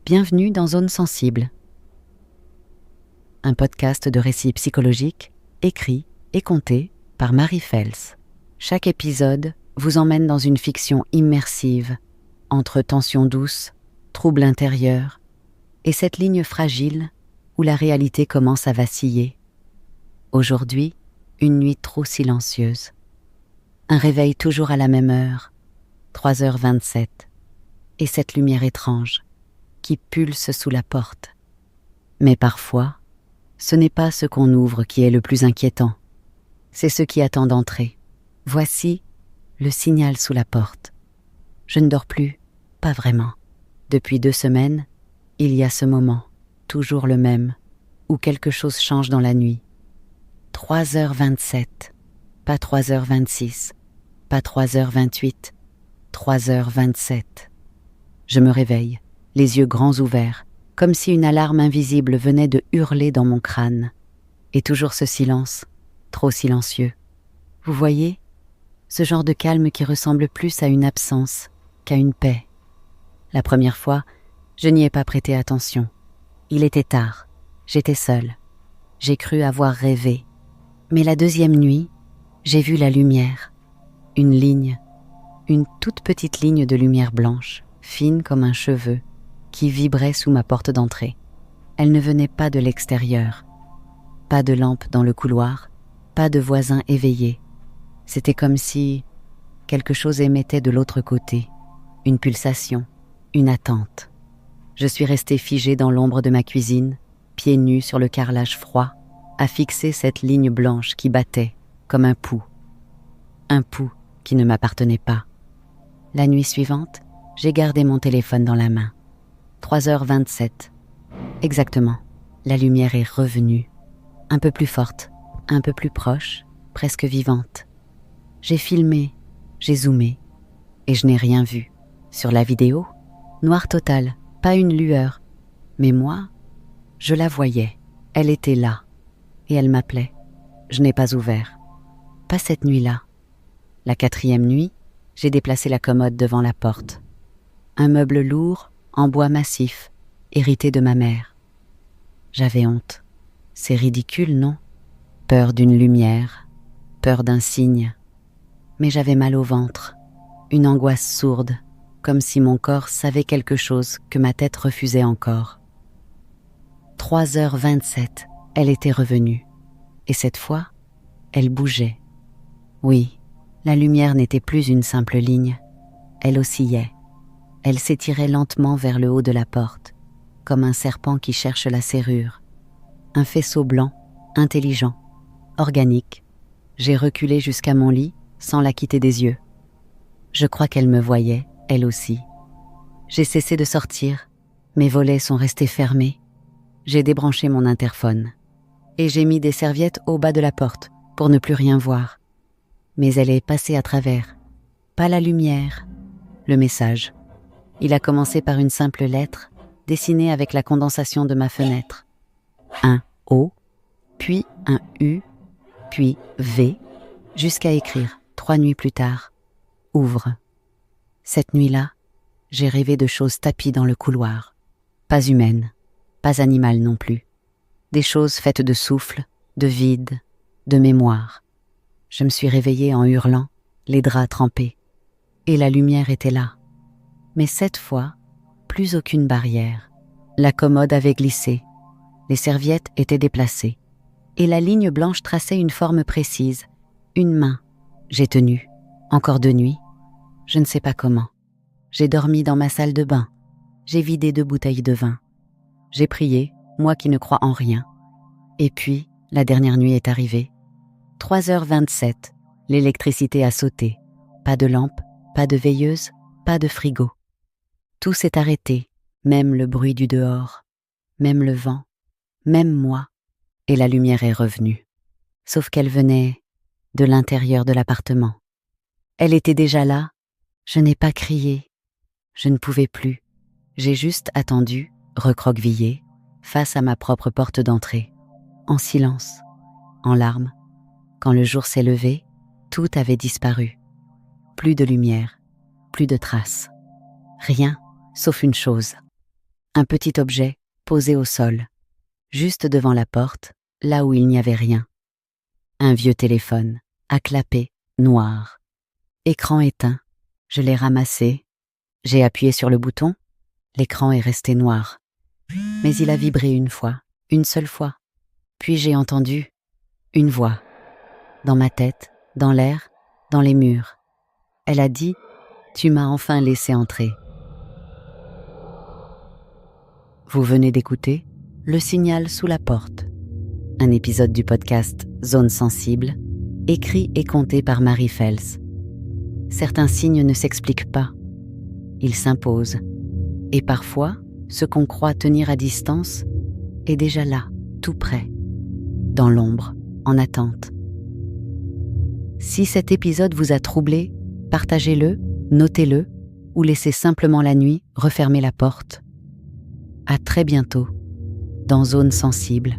Bienvenue dans Zone Sensible, un podcast de récits psychologiques écrit et conté par Marie Fels. Chaque épisode vous emmène dans une fiction immersive, entre tensions douces, troubles intérieurs et cette ligne fragile où la réalité commence à vaciller. Aujourd'hui, une nuit trop silencieuse. Un réveil toujours à la même heure, 3h27, et cette lumière étrange qui pulse sous la porte. Mais parfois, ce n'est pas ce qu'on ouvre qui est le plus inquiétant, c'est ce qui attend d'entrer. Voici le signal sous la porte. Je ne dors plus, pas vraiment. Depuis 2 semaines, il y a ce moment, toujours le même, où quelque chose change dans la nuit. 3h27, pas 3h26, pas 3h28, 3h27. Je me réveille, les yeux grands ouverts, comme si une alarme invisible venait de hurler dans mon crâne. Et toujours ce silence, trop silencieux. Vous voyez, ce genre de calme qui ressemble plus à une absence qu'à une paix. La première fois, je n'y ai pas prêté attention. Il était tard, j'étais seule. J'ai cru avoir rêvé. Mais la deuxième nuit, j'ai vu la lumière. Une ligne, une toute petite ligne de lumière blanche, fine comme un cheveu, qui vibrait sous ma porte d'entrée. Elle ne venait pas de l'extérieur. Pas de lampe dans le couloir, pas de voisins éveillés. C'était comme si quelque chose émettait de l'autre côté, une pulsation, une attente. Je suis restée figée dans l'ombre de ma cuisine, pieds nus sur le carrelage froid, à fixer cette ligne blanche qui battait comme un pouls. Un pouls qui ne m'appartenait pas. La nuit suivante, j'ai gardé mon téléphone dans la main. 3h27. Exactement. La lumière est revenue. Un peu plus forte, un peu plus proche, presque vivante. J'ai filmé, j'ai zoomé, et je n'ai rien vu. Sur la vidéo, noir total, pas une lueur. Mais moi, je la voyais. Elle était là. Et elle m'appelait. Je n'ai pas ouvert. Pas cette nuit-là. La 4e nuit, j'ai déplacé la commode devant la porte. Un meuble lourd, en bois massif, hérité de ma mère. J'avais honte. C'est ridicule, non? Peur d'une lumière, peur d'un signe. Mais j'avais mal au ventre, une angoisse sourde, comme si mon corps savait quelque chose que ma tête refusait encore. 3h27, elle était revenue. Et cette fois, elle bougeait. Oui, la lumière n'était plus une simple ligne. Elle oscillait. Elle s'étirait lentement vers le haut de la porte, comme un serpent qui cherche la serrure. Un faisceau blanc, intelligent, organique. J'ai reculé jusqu'à mon lit, sans la quitter des yeux. Je crois qu'elle me voyait, elle aussi. J'ai cessé de sortir. Mes volets sont restés fermés. J'ai débranché mon interphone. Et j'ai mis des serviettes au bas de la porte, pour ne plus rien voir. Mais elle est passée à travers. Pas la lumière, le message. Il a commencé par une simple lettre, dessinée avec la condensation de ma fenêtre. Un O, puis un U, puis V, jusqu'à écrire, 3 nuits plus tard, ouvre. Cette nuit-là, j'ai rêvé de choses tapies dans le couloir. Pas humaines, pas animales non plus. Des choses faites de souffle, de vide, de mémoire. Je me suis réveillée en hurlant, les draps trempés. Et la lumière était là. Mais cette fois, plus aucune barrière. La commode avait glissé. Les serviettes étaient déplacées. Et la ligne blanche traçait une forme précise. Une main. J'ai tenu. Encore de nuit. Je ne sais pas comment. J'ai dormi dans ma salle de bain. J'ai vidé 2 bouteilles de vin. J'ai prié, moi qui ne crois en rien. Et puis, la dernière nuit est arrivée. 3h27, l'électricité a sauté. Pas de lampe, pas de veilleuse, pas de frigo. Tout s'est arrêté, même le bruit du dehors, même le vent, même moi, et la lumière est revenue. Sauf qu'elle venait de l'intérieur de l'appartement. Elle était déjà là, je n'ai pas crié, je ne pouvais plus. J'ai juste attendu, recroquevillée, face à ma propre porte d'entrée, en silence, en larmes. Quand le jour s'est levé, tout avait disparu. Plus de lumière, plus de traces. Rien, sauf une chose. Un petit objet posé au sol, juste devant la porte, là où il n'y avait rien. Un vieux téléphone, à clapet, noir. Écran éteint. Je l'ai ramassé. J'ai appuyé sur le bouton. L'écran est resté noir. Mais il a vibré une fois, une seule fois. Puis j'ai entendu une voix. Dans ma tête, dans l'air, dans les murs. Elle a dit « Tu m'as enfin laissé entrer ». Vous venez d'écouter Le signal sous la porte, un épisode du podcast Zone sensible, écrit et conté par Marie Fels. Certains signes ne s'expliquent pas, ils s'imposent, et parfois, ce qu'on croit tenir à distance est déjà là, tout près, dans l'ombre, en attente. Si cet épisode vous a troublé, partagez-le, notez-le, ou laissez simplement la nuit refermer la porte. À très bientôt, dans Zone sensible.